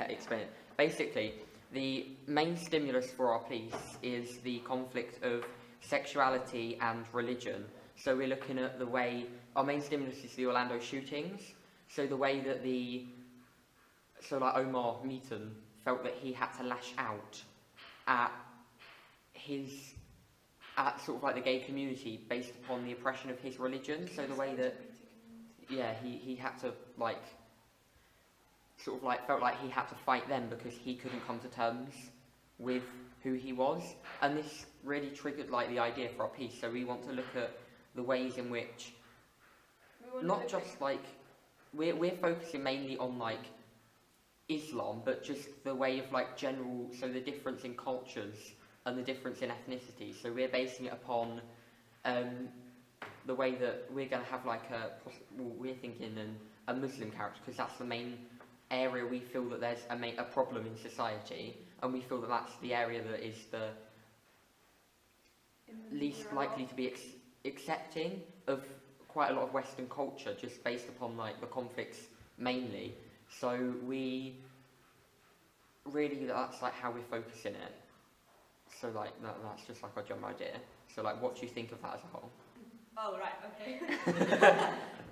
explain it. Basically, the main stimulus for our piece is the conflict of sexuality and religion. So we're looking at the way our main stimulus is the Orlando shootings. So the way that Omar Meaton felt that he had to lash out at sort of like the gay community based upon the oppression of his religion. So the way that he had to felt like he had to fight them because he couldn't come to terms with who he was, and this really triggered the idea for our piece. So we want to look at the ways in which not just we're focusing mainly on Islam, but just the way of general, so the difference in cultures and the difference in ethnicity. So we're basing it upon the way that we're going to have we're thinking a Muslim character, because that's the main area we feel that there's a problem in society, and we feel that that's the area that is the least likely to be accepting of quite a lot of Western culture, just based upon the conflicts mainly. So we really, that's how we're focusing it. So that's just our general idea. So what do you think of that as a whole? Oh right, okay.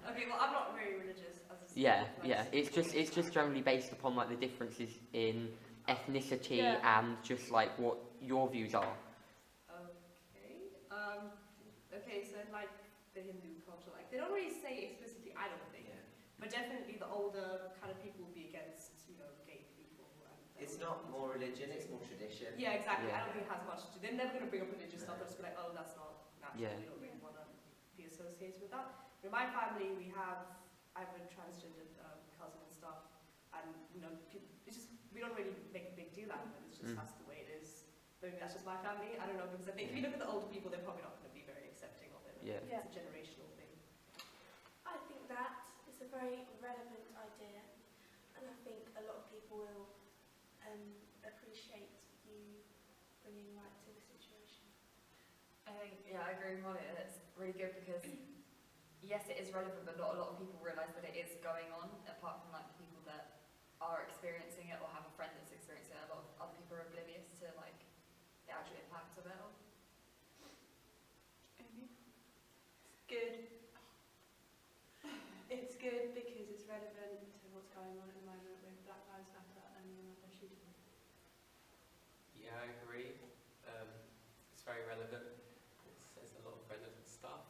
Okay, well I'm not very religious as a Yeah. It's just generally based upon the differences in ethnicity and just what your views are. Okay. Okay, so the Hindu culture, they don't really say explicitly, I don't think. Yeah. But definitely the older kind of people would be against, gay people. It's not more religion, it's more tradition. Yeah, exactly. Yeah. I don't think it has much to do. They're never going to bring up religious stuff. They'll just be like, oh, that's not natural. Yeah. We don't really want to be associated with that. In my family, I have a transgendered cousin and stuff, and it's just, we don't really make a big deal out of it. It's just that's the way it is. Maybe that's just my family. I don't know, because I think if you look at the older people, they're probably not going to be very accepting of it. Yeah. It's a generational thing. I think that is a very relevant idea, and I think a lot of people will appreciate you bringing light to the situation. I think, I agree with Molly, and it's really good because yes, it is relevant, but not a lot of people realise that it is going on, apart from people that are experiencing it or have a friend that's experiencing it. A lot of other people are oblivious to the actual impact of it all. Good. It's good because it's relevant to what's going on at the moment with Black Lives Matter and the Orlando shooting. Yeah, I agree. It's very relevant. It says a lot of relevant stuff.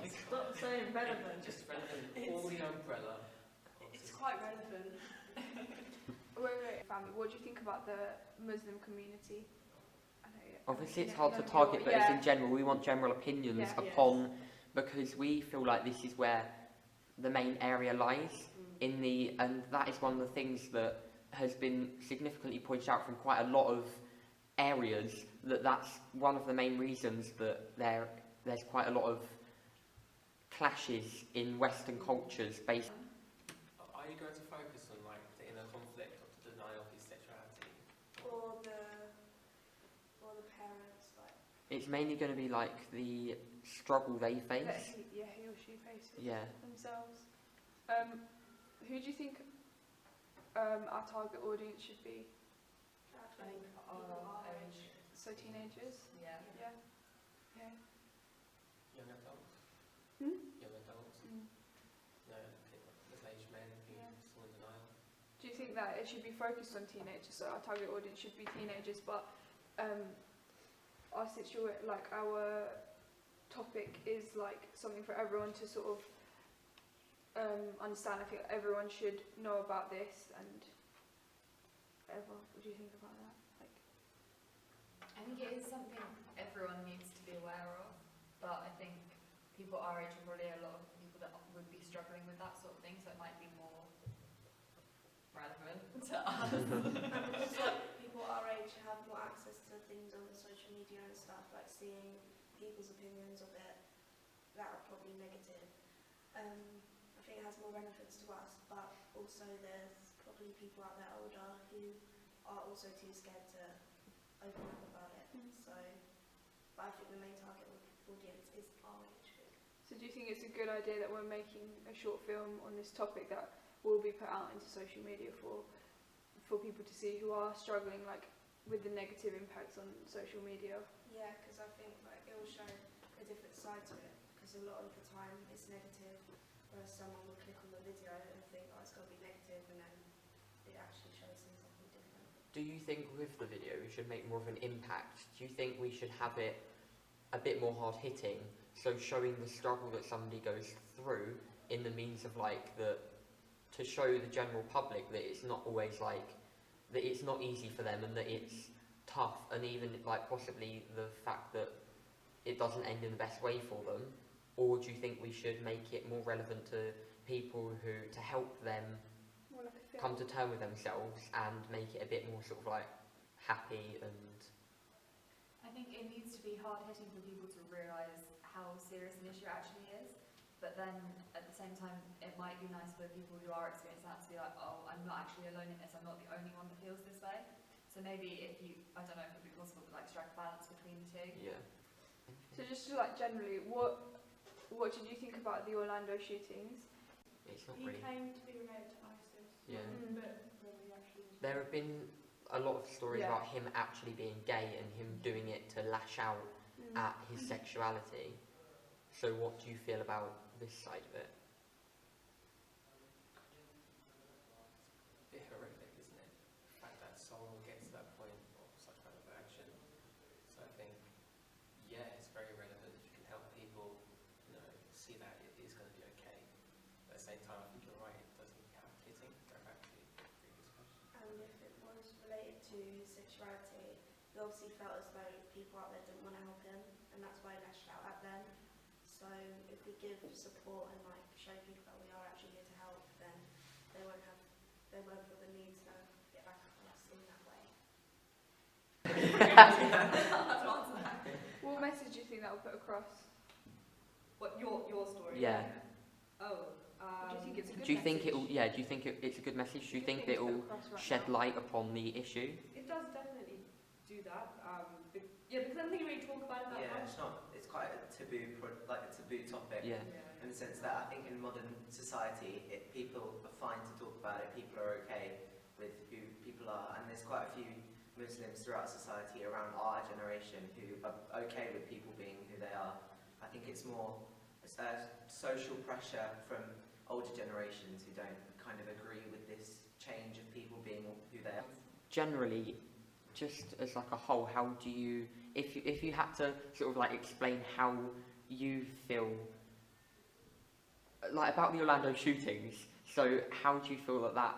Stop saying relevant. Just relevant. All the umbrella. It's quite relevant. Wait, family. What do you think about the Muslim community? Obviously, it's hard to target, but it's in general. We want general opinions upon, because we feel like this is where the main area lies and that is one of the things that has been significantly pointed out from quite a lot of areas, that's one of the main reasons that there's quite a lot of clashes in Western cultures based. Are you going to focus on the inner conflict or the denial of his sexuality? Or the parents, It's mainly going to be the struggle they face. He or she faces themselves. Who do you think our target audience should be? I think our age. So teenagers? Yeah. Yeah. Young adults? Young adults? No, middle-aged men who are still in denial. Do you think that it should be focused on teenagers? So our target audience should be teenagers, but our topic is something for everyone to sort of understand. I think everyone should know about this, and what do you think about that? I think it is something everyone needs to be aware of, but I think people our age are probably a lot of people that would be struggling with that sort of thing, so it might be more relevant to us. people our age have more access to things on social media and stuff, seeing people's opinions of it that are probably negative. I think it has more relevance to us, but also there's probably people out there older who are also too scared to open up about it. But I think the main target audience is our age group. So do you think it's a good idea that we're making a short film on this topic that will be put out into social media for for people to see who are struggling like with the negative impacts on social media. Yeah, because I think like it will show a different side to it. Because a lot of the time it's negative, whereas someone will click on the video and think, oh, it's got to be negative, and then it actually shows them something different. Do you think with the video we should make more of an impact? Do you think we should have it a bit more hard hitting, so showing the struggle that somebody goes through in the means of like to show the general public that it's not always like, that it's not easy for them and that it's tough, and even like possibly the fact that it doesn't end in the best way for them? Or do you think we should make it more relevant to people who, to help them More like a film. come to terms with themselves and make it a bit more sort of like happy and I think it needs to be hard hitting for people to realise how serious an issue actually is, but then at the same time it might be nice for people who are experiencing that to be like, oh, I'm not actually alone in this, I'm not the only one that feels this way. So maybe if you, I don't know if it would be possible to like strike a balance between the two. yeah. So just like generally, what did you think about the Orlando shootings? It's not He really. claimed to be related to ISIS. Yeah. But whether he actually was. There have been a lot of stories Yeah. about him actually being gay and him doing it to lash out at his sexuality. So what do you feel about this side of it? A bit horrific, isn't it? The fact that someone will get to that point of such kind of action. So I think, yeah, it's very relevant. If you can help people, you know, see that it is going to be okay. But at the same time, I think you're right, it does need hard hitting. Go back to the previous question. And if it was related to his sexuality, he obviously felt as though people out there didn't want to help him, and that's why he lashed out at them. So if we give support and like show people that we are actually here to help, then they won't feel the need to get back at us in that way. What message do you think that will put across? What, your story? Yeah. Oh. Do you think it's a good Do you think message? it'll? Yeah. Do you think it's a good message? Do you think that it's put it'll across right shed now? light upon the issue? It does definitely do that. Yeah, because I don't think you really talk about it that Yeah, much. it's not. It's quite a taboo, like a taboo topic. Yeah. In the sense that I think in modern society, people are fine to talk about it. People are okay with who people are, and there's quite a few Muslims throughout society around our generation who are okay with people being who they are. I think it's more social pressure from older generations who don't kind of agree with this change of people being who they are. Generally, just as like a whole, how do you, if you had to sort of like explain how you feel like about the Orlando shootings, so how do you feel that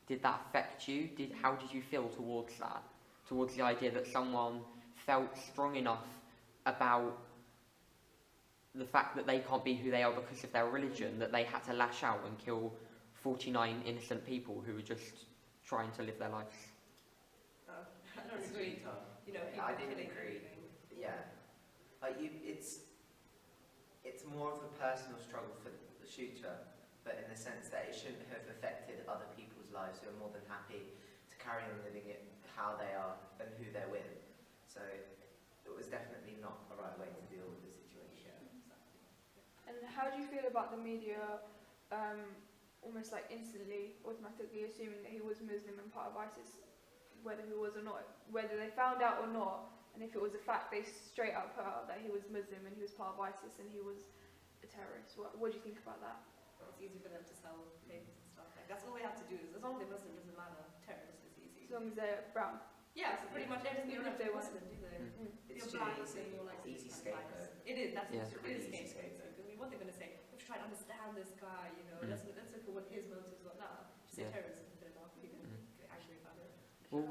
did that affect you? How did you feel towards that? Towards the idea that someone felt strong enough about the fact that they can't be who they are because of their religion, that they had to lash out and kill 49 innocent people who were just trying to live their lives. I don't It's agree. really tough. You know, Yeah, I people didn't killing agree. everything. Yeah, like it's more of a personal struggle for the shooter, but in the sense that it shouldn't have affected other people's lives who are more than happy to carry on living it how they are and who they're with. So it was definitely not the right way to deal with the situation. And how do you feel about the media almost like instantly, automatically assuming that he was Muslim and part of ISIS, whether he was or not, whether they found out or not, and if it was a fact, they straight up put out that he was Muslim and he was part of ISIS and he was a terrorist. What do you think about that? It's easy for them to sell papers and stuff. Like that's all they have to do. Is as long as they're Muslim, doesn't matter. Terrorist is easy. As long as they're brown. Yeah, so pretty much everything. Even Even if if they they're want- Muslim, do they? Mm. It's You're too black, easy. so you're like It's easy this scapegoat. It is. That's Yeah. It's a it really is easy scapegoat. Because I mean, what they're going to say? We have to try and understand this guy. You know, Mm. let's look at what his motives were. Nah, just Yeah. say terrorism. Good enough. You can Mm. get angry about it. Well,